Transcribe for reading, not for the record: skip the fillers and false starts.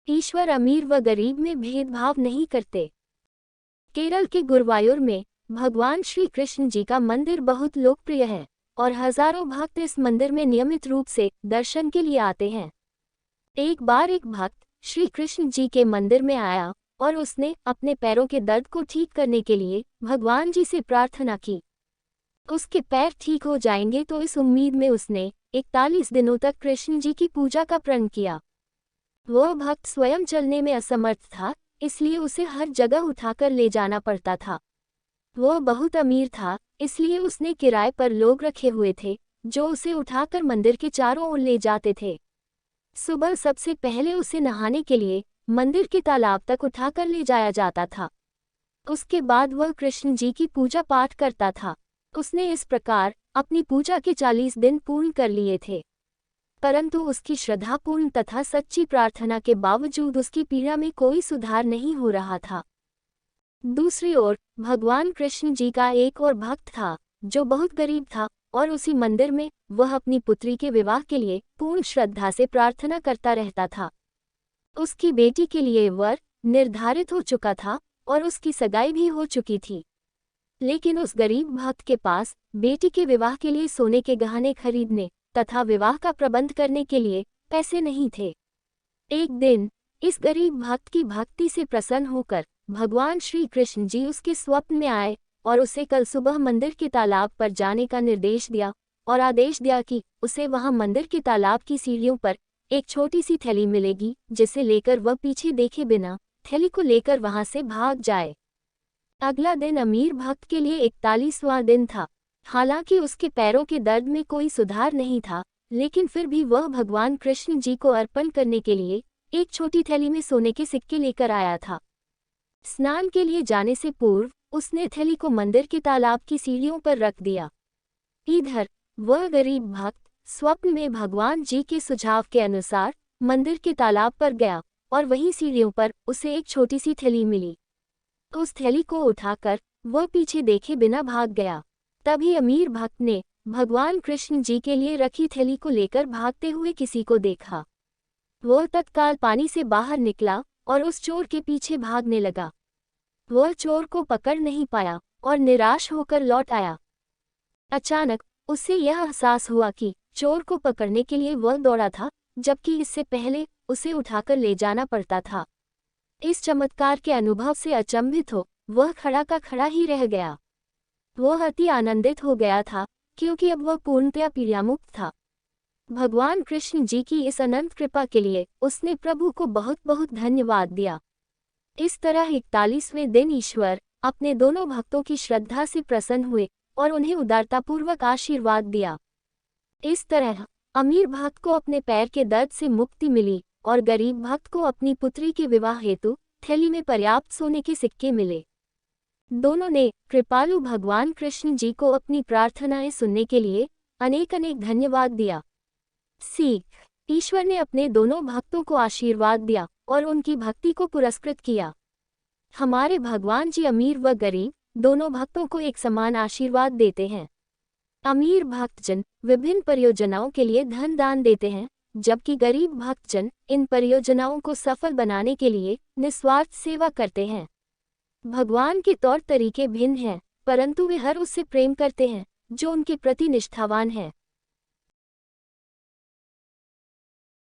ईश्वर अमीर व गरीब में भेदभाव नहीं करते। केरल के गुरुवायूर में भगवान श्री कृष्ण जी का मंदिर बहुत लोकप्रिय है और हजारों भक्त इस मंदिर में नियमित रूप से दर्शन के लिए आते हैं। एक बार एक भक्त श्री कृष्ण जी के मंदिर में आया और उसने अपने पैरों के दर्द को ठीक करने के लिए भगवान जी से प्रार्थना की। उसके पैर ठीक हो जाएंगे तो इस उम्मीद में उसने 41 दिनों तक कृष्ण जी की पूजा का प्रण किया। वह भक्त स्वयं चलने में असमर्थ था, इसलिए उसे हर जगह उठाकर ले जाना पड़ता था। वह बहुत अमीर था, इसलिए उसने किराए पर लोग रखे हुए थे जो उसे उठाकर मंदिर के चारों ओर ले जाते थे। सुबह सबसे पहले उसे नहाने के लिए मंदिर के तालाब तक उठाकर ले जाया जाता था। उसके बाद वह कृष्ण जी की पूजा पाठ करता था। उसने इस प्रकार अपनी पूजा के 40 दिन पूर्ण कर लिए थे, परंतु उसकी श्रद्धापूर्ण तथा सच्ची प्रार्थना के बावजूद उसकी पीड़ा में कोई सुधार नहीं हो रहा था। दूसरी ओर भगवान कृष्ण जी का एक और भक्त था जो बहुत गरीब था और उसी मंदिर में वह अपनी पुत्री के विवाह के लिए पूर्ण श्रद्धा से प्रार्थना करता रहता था। उसकी बेटी के लिए वर निर्धारित हो चुका था और उसकी सगाई भी हो चुकी थी, लेकिन उस गरीब भक्त के पास बेटी के विवाह के लिए सोने के गहने खरीदने तथा विवाह का प्रबंध करने के लिए पैसे नहीं थे। एक दिन इस गरीब भक्त की भक्ति से प्रसन्न होकर भगवान श्री कृष्ण जी उसके स्वप्न में आए और उसे कल सुबह मंदिर के तालाब पर जाने का निर्देश दिया और आदेश दिया कि उसे वहां मंदिर के तालाब की सीढ़ियों पर एक छोटी सी थैली मिलेगी, जिसे लेकर वह पीछे देखे बिना थैली को लेकर वहां से भाग जाए। अगला दिन अमीर भक्त के लिए 41वां दिन था। हालांकि उसके पैरों के दर्द में कोई सुधार नहीं था, लेकिन फिर भी वह भगवान कृष्ण जी को अर्पण करने के लिए एक छोटी थैली में सोने के सिक्के लेकर आया था। स्नान के लिए जाने से पूर्व उसने थैली को मंदिर के तालाब की सीढ़ियों पर रख दिया। इधर वह गरीब भक्त स्वप्न में भगवान जी के सुझाव के अनुसार मंदिर के तालाब पर गया और वहीं सीढ़ियों पर उसे एक छोटी सी थैली मिली। उस थैली को उठाकर वह पीछे देखे बिना भाग गया। तभी अमीर भक्त ने भगवान कृष्ण जी के लिए रखी थैली को लेकर भागते हुए किसी को देखा। वह तत्काल पानी से बाहर निकला और उस चोर के पीछे भागने लगा। वह चोर को पकड़ नहीं पाया और निराश होकर लौट आया। अचानक उसे यह एहसास हुआ कि चोर को पकड़ने के लिए वह दौड़ा था, जबकि इससे पहले उसे उठाकर ले जाना पड़ता था। इस चमत्कार के अनुभव से अचंभित हो वह खड़ा का खड़ा ही रह गया। वह अति आनंदित हो गया था क्योंकि अब वह पूर्णतया पीड़ामुक्त था। भगवान कृष्ण जी की इस अनंत कृपा के लिए उसने प्रभु को बहुत बहुत धन्यवाद दिया। इस तरह 41वें दिन ईश्वर अपने दोनों भक्तों की श्रद्धा से प्रसन्न हुए और उन्हें उदारतापूर्वक आशीर्वाद दिया। इस तरह अमीर भक्त को अपने पैर के दर्द से मुक्ति मिली और गरीब भक्त को अपनी पुत्री के विवाह हेतु थैली में पर्याप्त सोने के सिक्के मिले। दोनों ने कृपालु भगवान कृष्ण जी को अपनी प्रार्थनाएं सुनने के लिए अनेक अनेक धन्यवाद दिया। सीख: ईश्वर ने अपने दोनों भक्तों को आशीर्वाद दिया और उनकी भक्ति को पुरस्कृत किया। हमारे भगवान जी अमीर व गरीब दोनों भक्तों को एक समान आशीर्वाद देते हैं। अमीर भक्तजन विभिन्न परियोजनाओं के लिए धन दान देते हैं, जबकि गरीब भक्तजन इन परियोजनाओं को सफल बनाने के लिए निस्वार्थ सेवा करते हैं। भगवान के तौर तरीके भिन्न हैं, परंतु वे हर उससे प्रेम करते हैं जो उनके प्रति निष्ठावान है।